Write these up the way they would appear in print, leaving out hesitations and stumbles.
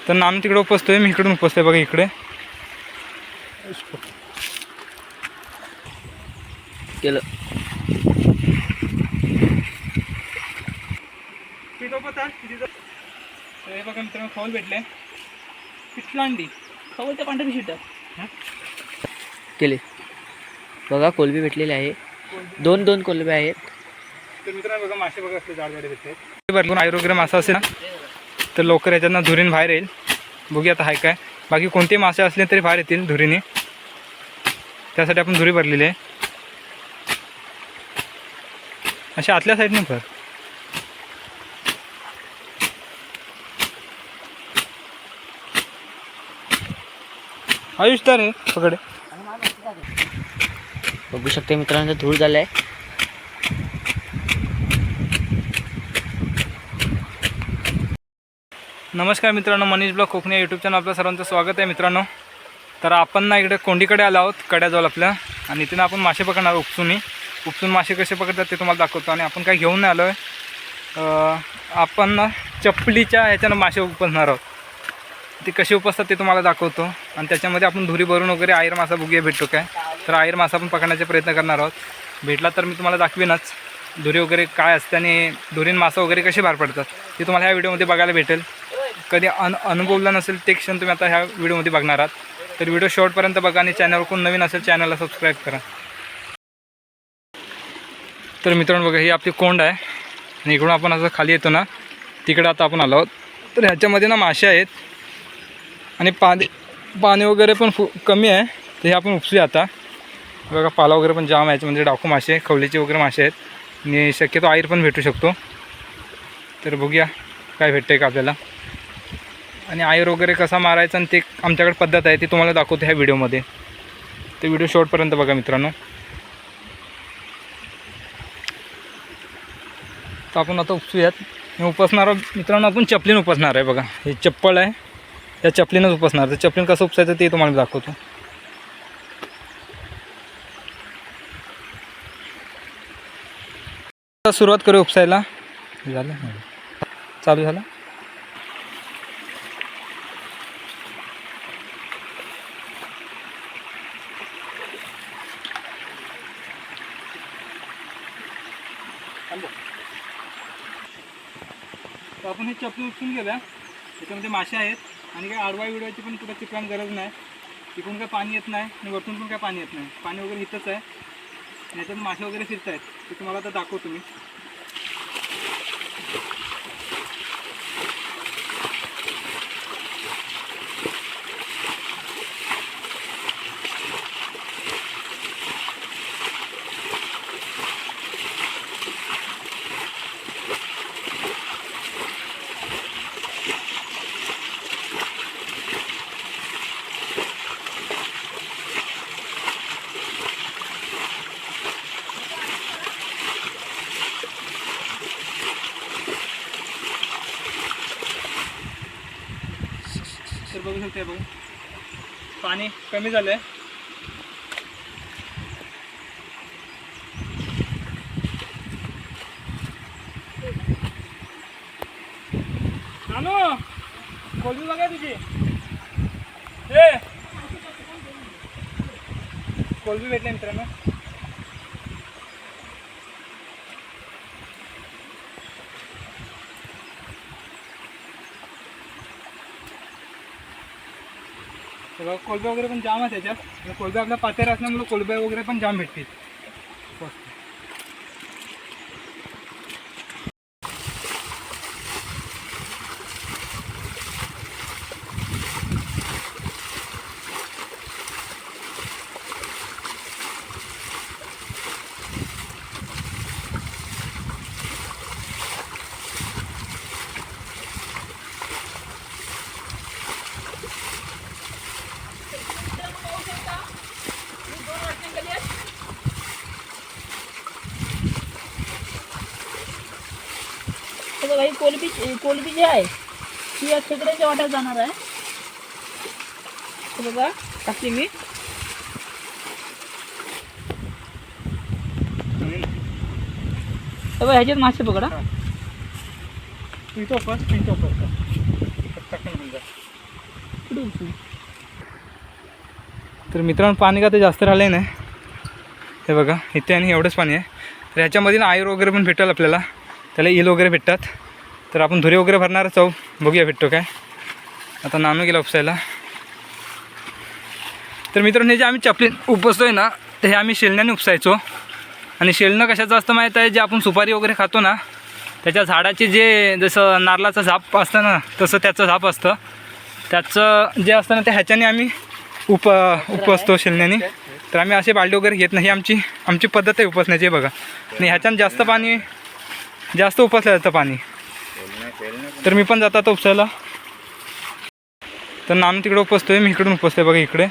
तर नाम तिकडे उपसतोय, मी इकडून उपसतोय बघा इकडे. केलं हे बघा मित्रांनो, खवल भेटले. पिठलांडी खवलच्या पांढरी शिट केले बघा. कोलबी भेटलेले आहे. दोन कोलबी आहेत. तर मित्रांनो बघा, मासे बघा असले जाडजाडे भेटते. भरपूर आयर वगैरे मासा असेल ना तर लवकर याच्यातनं धुरीन बाहेर येईल. बघूया आता हाय काय. बाकी कोणते मासे असले तरी बाहेर येतील धुरीने, त्यासाठी आपण धुरी भरलेली आहे. अशा आतल्या साईडने भर. आयुष तर आहे पकडे. बघू शकते मित्रांनो, धूळ झालाय. नमस्कार मित्रांनो, मनीष ब्लॉग कोकणी या यूट्यूब चॅनल आपलं सर्वांचं स्वागत आहे. मित्रांनो तर आपण ना इकडे कोंडीकडे आलो आहोत, कड्याजवळ आपल्या. आणि इथे आपण मासे पकडणार उपसून मासे कसे पकडतात ते तुम्हाला दाखवतो. आणि आपण काय घेऊन नाही आलो आहे, आपण ना चपलीच्या ह्याच्यानं मासे उपसणार आहोत. ते कसे उपसतात ते तुम्हाला दाखवतो. आणि त्याच्यामध्ये आपण धुरी भरून वगैरे आयर मासा बघूया भेटतो काय. तर आयर मासा आपण पकडण्याचा प्रयत्न करणार आहोत. भेटला तर मी तुम्हाला दाखवीनच धुरी वगैरे काय असते आणि धुरीन मासा वगैरे कसे बाहेर पडतात ते तुम्हाला ह्या व्हिडिओमध्ये बघायला भेटेल. कधी अनुभवलं नसेल ते क्षण तुम्ही आता ह्या व्हिडिओमध्ये बघणार आहात. तर व्हिडिओ शेवटपर्यंत बघा आणि चॅनलवर कोण नवीन असेल चॅनलला सबस्क्राईब करा. तर मित्रांनो बघा, ही आपली कोंड आहे आणि इकडून आपण असं खाली येतो ना तिकडे आता आपण आलो आहोत. तर ह्याच्यामध्ये ना मासे आहेत आणि पाणी वगैरे पण कमी आहे. तर हे आपण उपसूया आता. बघा पाला वगैरे पण जाम आहे, म्हणजे डाकू मासे, खवलीचे वगैरे मासे आहेत आणि शक्यतो आयर पण भेटू शकतो. तर बघूया काय भेटतं का आपल्याला. आणि आयर वगैरे कसा मारायचा आणि ते आमच्याकडे पद्धत आहे ती तुम्हाला दाखवतो ह्या व्हिडिओमध्ये. ते व्हिडिओ शेवटपर्यंत बघा मित्रांनो. तर आपण आता उपसूयात. हे उपसणार मित्रांनो आपण चपलीन उपसणार आहे. बघा हे चप्पल आहे, त्या चपलीनंच उपसणार. तर चपलीन कसं उपसायचं ते तुम्हाला दाखवतो. सुरुवात करू उपसायला. झालं चालू झालं. तर आपण हे चपली उचलून गेल्या. त्याच्यामध्ये मासे आहेत आणि काही आडवा विडवायची पण कुठं चिकन गरज नाही. तिकडून काय पाणी येत नाही आणि वरतून पण काय पाणी येत नाही. पाणी वगैरे इथंच आहे. याच्यात मासे वगैरे फिरत आहेत ते तुम्हाला आता दाखवतो मी. तर बघू शकते बघू पाणी कमी झालं आहे. नानू कोलबी बघा तुझी. हे कोलबी भेटले मित्रांनो. तेव्हा कोलब्या वगैरे पण जाम आहे त्याच्यात. कोलब्या आपल्या पातेर असल्यामुळे कोलब्या वगैरे पण जाम भेटतील. भाई कोलबी जी आहे ती या खेकड्याच्या वाट्यात जाणार आहे. बघा टाकली मी. ह्याच्यात मासे पकडा. पिंटो फर्स्ट इकडे उपसून. तर मित्रांनो पाणी का ते जास्त राहिले नाही. हे बघा इथे आणि एवढंच पाणी आहे. तर ह्याच्यामध्ये ना आयर वगैरे पण भेटेल आपल्याला. त्याला इल वगैरे भेटतात. तर आपण धुरे वगैरे भरणारच आहोत. बघूया भेटतो काय. आता नानू गेला उपसायला. तर मित्रांनो हे जे आम्ही चपली उपसतोय ना ते हे आम्ही शेलण्याने उपसायचो. आणि शेलणं कशाचं असतं माहीत आहे, जे आपण सुपारी वगैरे खातो ना त्याच्या झाडाचे जे जसं नारळाचं झाप असतं ना तसं त्याचं झाप असतं. त्याचं जे असतं ना ते ह्याच्याने आम्ही उपसतो शेलण्याने. तर आम्ही असे बालडी वगैरे घेत नाही. आमची पद्धत आहे उपसण्याची बघा. आणि ह्याच्यानं जास्त उपसलं जातं पाणी. तर मी पण जातो आता उपसायला. तर नानू तिकडे उपसतोय, मी इकडून उपसतोय बघा इकडे.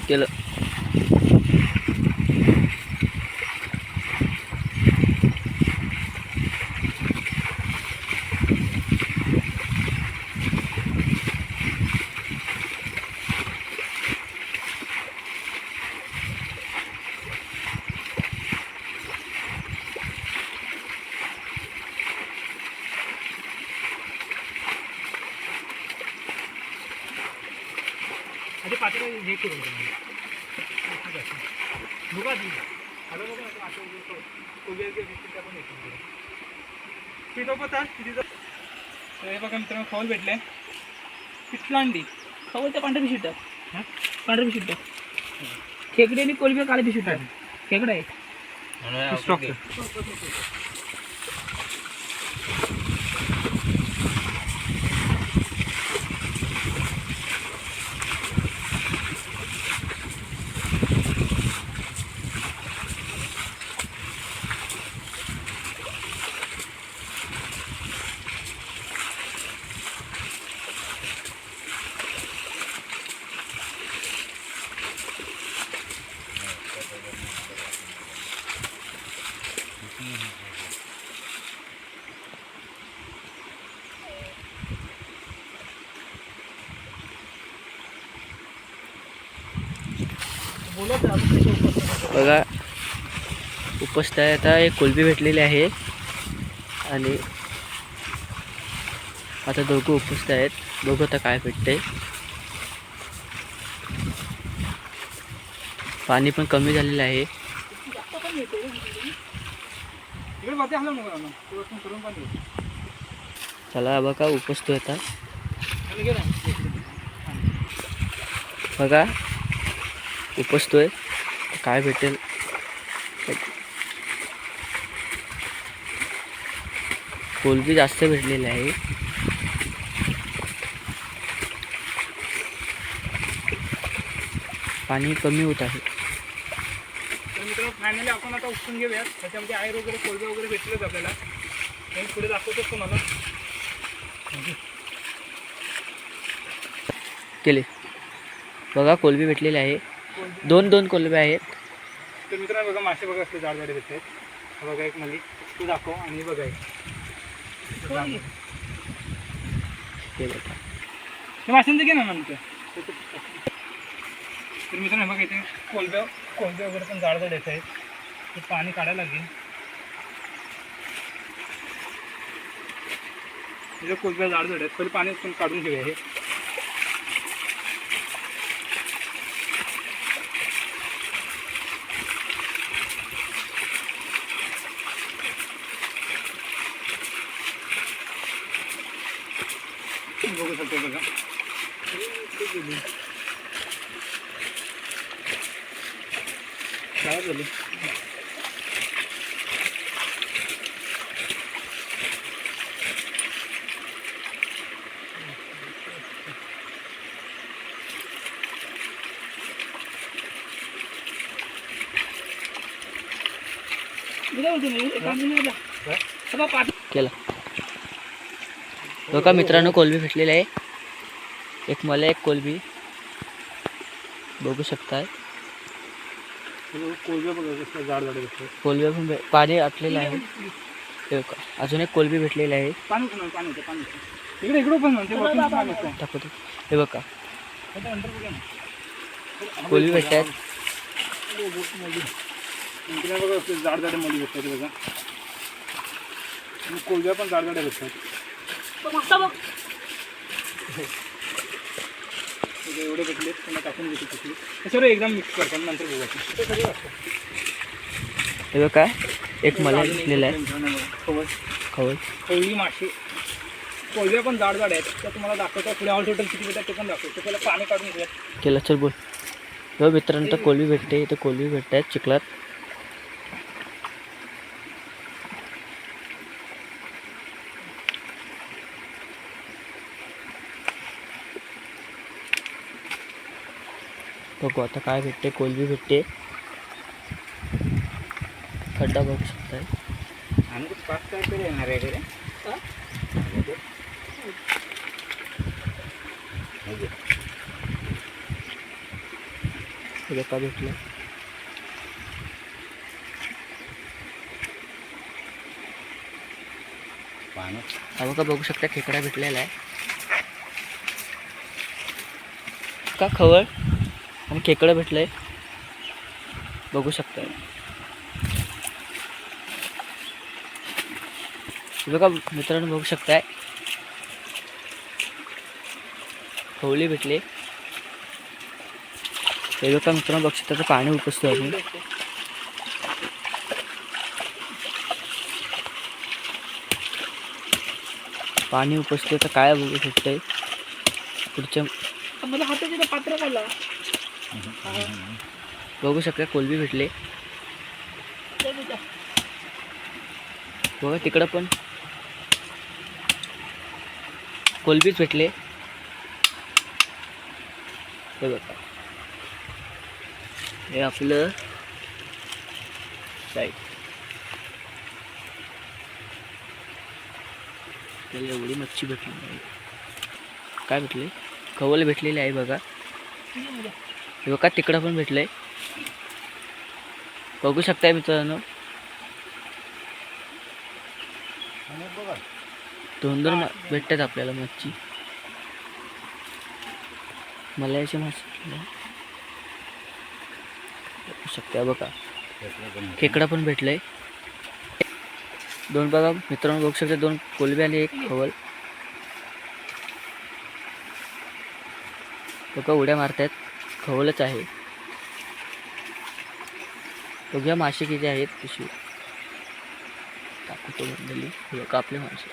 केलं. हे बघा मित्रांनो खवल भेटले. पिठलांडी खवळच्या पांढऱ्या पिशवीत टाक. पांढऱ्या पिशवीत टाक. खेकडे आणि कोलबी काळ्या पिशवीत टाक. खेकडा आहे. स्टॉक. बघा उपसताय आता एक कोलबी भेटलेली आहे. आणि आता दोघं उपसत आहेत. बघू आता काय भेटते. पाणी पण कमी झालेलं आहे. चला बघा उपसतोय आता. बघा उपसतोय काय भेटेल. कोलबी जास्त भेटलेले आहे. पाणी कमी होत आहे. तर मित्रांनो फायनली आपण आता उपसून घेऊयात. त्याच्यामध्ये आयर वगैरे कोलबे वगैरे भेटलेच आपल्याला. मी पुढे दाखवतोच तुम्हाला. केले. बघा कोलबी भेटलेले आहे. दोन कोलबे आहेत. तर मित्रांनो बघा मासे बघा असले जाडजाडे भेटत आहेत. बघा एक मध्ये तू दाखव आणि बघा एक. हे बघा हे माशांचं घे ना नंतर. तर मित्रांनो बघा इथे कोलबे वगैरे पण जाडजाड येत आहेत. ते पाणी काढायला लागेल. इथे कोलब्या जाडजाड आहेत. पहिले पाणी पण काढून घेऊया हे. बघू शकतो बघा. काय झालं. केला. बघा मित्रांनो कोलबी भेटलेली आहे. एक मला एक कोलबी बघू शकताय. कोलब्या बघा कसं जाडजाड आहेत. कोलबी पण पाणी आटलेलं आहे. हे बघा अजून एक कोलबी भेटलेली आहे. पाणी इकडे पण दाखवतो. हे बघा कोलबी भेटतात. बघा जाडजाडे मध्ये भेटतात बघा. कोलब्या पण जाडजाडे भेटतात. तो मासा बघ. एवढे भेटले त्यांना टाकून घेतो तिथे त्याच्यावर एकदम मिक्स करतो आणि नंतर बघू आपण. ते सगळं असतं. हे बघ काय एक मला दिसलेला आहे खवळ खवळ. खवळी मासे कोळव्या पण जाड जाड आहेत त्या तुम्हाला दाखवतो. पुढे ऑल टोटल किती भेटतात ते पण दाखवतो. त्याला पाणी काढून घेऊया. केलं चल बोल. हो मित्रांनो तर कोलबी भेटते इथं कोलबी भेटत आहेत चिखलात. बघू आता काय भेटते. कोलबी भेटते. खड्डा बघू शकताय. आणि ते पाच काय तरी येणार आहे रे. हे का भेटलं. हा बघा बघू शकता खेकडा भेटलेला आहे का खवळ आणि खेकडं भेटलंय बघू शकता. हे बघा मित्रांनो बघू शकताय खवळी भेटले. हे बघा मित्रांनो बघू शकता पाणी उपसतो अजून. पाणी उपसते तर काय बघू शकतंय पुढच्या मला हाताचे पात्र काढला. बघू शकता कोलबी भेटले. बघा तिकडं पण कोलबीच भेटले. हे बघा हे आपलं साईड. त्याला एवढी मच्छी भेटली नाही. काय भेटले खवल भेटलेले आहे बघा. हे बघा तिकडं पण भेटलंय बघू शकताय मित्रांनो. दोन दोन भेटतात आपल्याला मच्छी. मलायचे मासे बघू शकता बघा. खेकडा पण भेटलंय. दोन बघा मित्रांनो बघू शकता दोन कोलबी आणि एक खवल. बघा उड्या मारतायत. खवलच आहे. बघूया मासे किती आहेत पिशवी टाकतो बंदली. बघा आपले मासे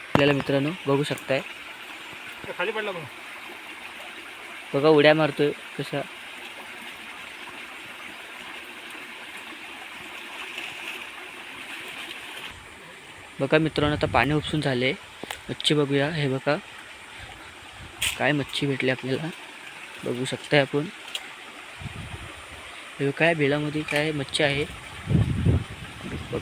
आपल्याला मित्रांनो बघू शकताय. खाली पडला बघा. बघा उड्या मारतोय कसा. बघा मित्रांनो आता पाणी उपसून झाले. मच्छी बघूया. हे बघा काय मच्छी भेटली आपल्याला बघू शकताय आपण. हे काय बिळामध्ये काय मच्छी आहे बघ.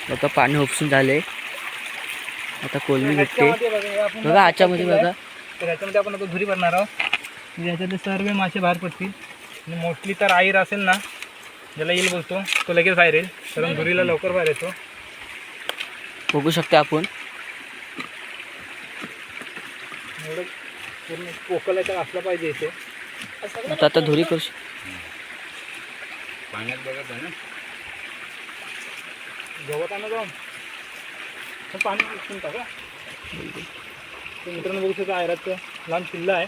बघा पाणी उपसून झाले. आता कोलबी भेटते बघा आच्यामध्ये बघा. तर ह्याच्यामध्ये आपण आता धुरी भरणार आहोत. म्हणजे ह्याच्यातले सर्व मासे बाहेर पडतील. आणि मोस्टली तर आईर असेल ना ज्याला येईल बोलतो तो लगेच बाहेर येईल कारण धुरीला लवकर बाहेर येतो. बघू शकता आपण. एवढं पूर्ण पोकलाचा असला पाहिजे इथे. आता धुरी करू पाण्यात बघत आहे ना गवत आणा जाऊन पाणी उचलून टाका. मित्रांनो बघू शकता आयराचं लहान पिल्ला आहे.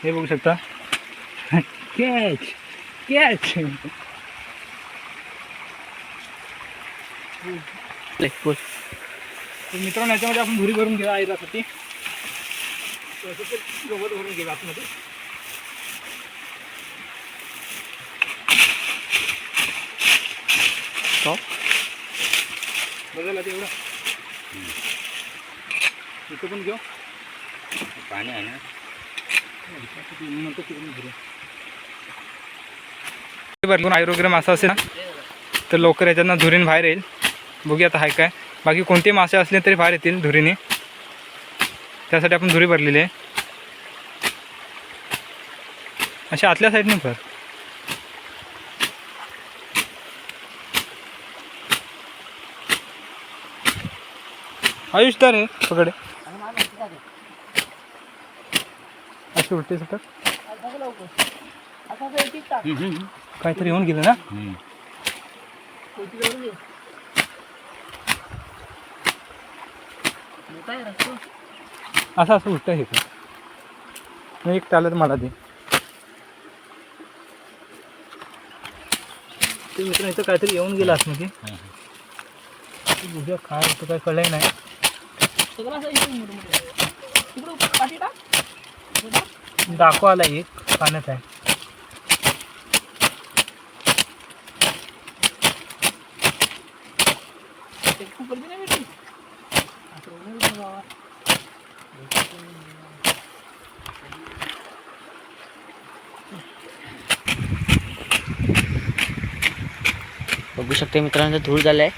हे बघू शकता कॅच कॅच. बोल. तर मित्रांनो याच्यामध्ये आपण धुरी भरून घेऊया आयरासाठी. गवत भरून घेऊया आतमध्ये. बघायला ते एवढं इथं पण घेऊ पाणी आहे ना. भरपूर आयर वगैरे मासा असेल ना तर लवकर याच्यातनं धुरीने बाहेर येईल. बघूया आता हाय काय. बाकी कोणते मासे असले तरी बाहेर येतील धुरीने. त्यासाठी आपण धुरी भरलेली आहे. अशा आतल्या साईडने भर. आयुष तर आहे पकडे अशी उलटी सटक. एक टाक. काहीतरी येऊन गेलं ना. कोयती जवळ घे. मोठा आहे रस्ता. असं असं उलटं हे कर. नाही एक टाळत मला दे. ते मित्र इथं काहीतरी येऊन गेलं आतमध्ये. उद्या काय होतं काय कळलंय नाही. सगळं असं इकडे मोठं मोठं आहे. तिकडं पाठी टाक. दाखवा आला एक पाण्यात आहे. ते खूप गर्दी नाही भेटली. असं होणार नाही बाबा. बघू शकते मित्रांनो धूळ झालाय.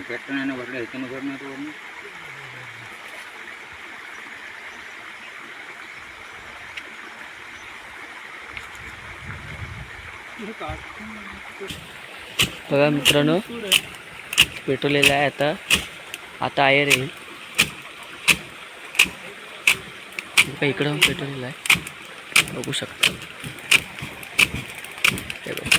పెట్టిన వడ్లు అయితే వడ్లు बघा मित्रांनो पेटवलेला आहे. आता आयर येईल. बघा इकडं पेटवलेला आहे. बघू शकता. हे बघा.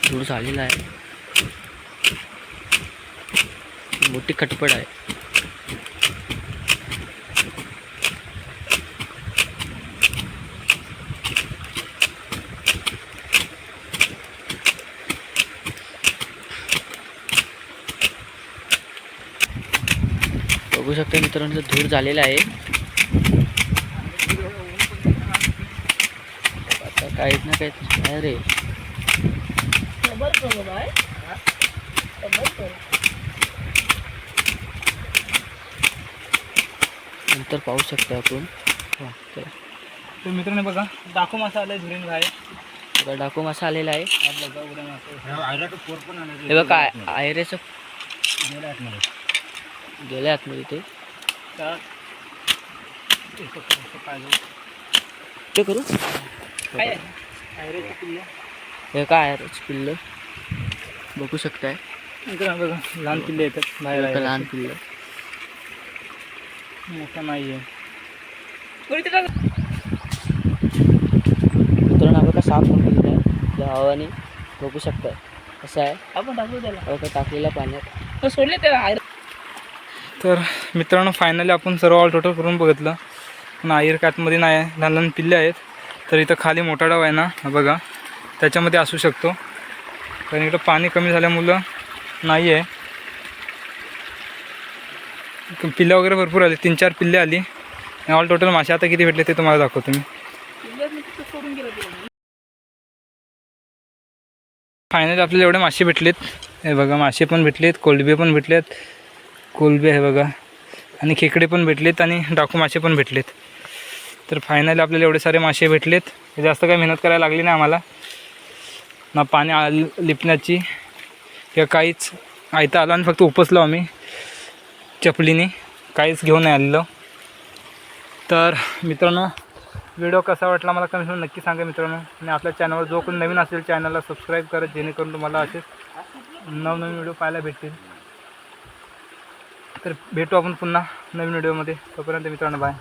धूळ झालेला आहे. मोठी खटपट आहे. बघू शकता मित्रांनो धूर झालेला आहे. आता काहीच ना काहीच आहे रे. नंतर पाहू शकता आपण. तर मित्रांनो बघा दाखव मासा आलाय धुरीन बाहेर. बघा डाकू मासा आलेला आहे. पण हे बघा आयरेचं गेल्या आतमध्ये ते ते करू. हे काय आयरेच पिल्लं बघू शकताय. मित्रांनो बघा लहान पिल्ले येतात बाहेर आहे. लहान पिल्लं मोठा नाही आहे. मित्रांनो हा बघा साप पकडलेला आहे त्या हवाने. बघू शकताय कसं आहे. आपण टाकू त्याला. बघा टाकलेल्या पाण्यात. सोडले त्याला. तर मित्रांनो फायनली आपण सर्व ऑल टोटल करून बघितलं. पण आयर कातमध्ये नाही आहे. लहान लहान पिल्ले आहेत. तर इथं खाली मोठा डाव आहे ना हा बघा त्याच्यामध्ये असू शकतो. कारण इकडं पाणी कमी झाल्यामुळं नाही आहे. पिल्लं वगैरे भरपूर आली. 3-4 पिल्ले आली. ऑल टोटल मासे आता किती भेटले ते तुम्हाला दाखवतो मी. सोडून गेलं ते. फायनली आपल्याला एवढे मासे भेटलेत. हे बघा मासे पण भेटलेत, कोलंबे पण भेटलेत. कोलंबे आहे बघा आणि खेकडे पण भेटलेत आणि डाकू मासे पण भेटलेत. तर फायनली आपल्याला एवढे सारे मासे भेटलेत. जास्त काही मेहनत करायला लागली नाही आम्हाला. ना पाणी लिपण्याची किंवा काहीच. आयता आलो आणि फक्त उपसलो आम्ही चपलीने. काहीच घेऊन नाही आलेलो. तर मित्रांनो व्हिडिओ कसा वाटला मला कमेंट करून नक्की सांगा मित्रांनो. आणि आपल्या चॅनलवर जो कोणी नवीन असेल चॅनलला सबस्क्राईब करा जेणेकरून तुम्हाला असेच नवनवीन व्हिडिओ पाहायला भेटतील. तर भेटू आपण पुन्हा नवीन व्हिडिओमध्ये. तोपर्यंत मित्रांनो बाय.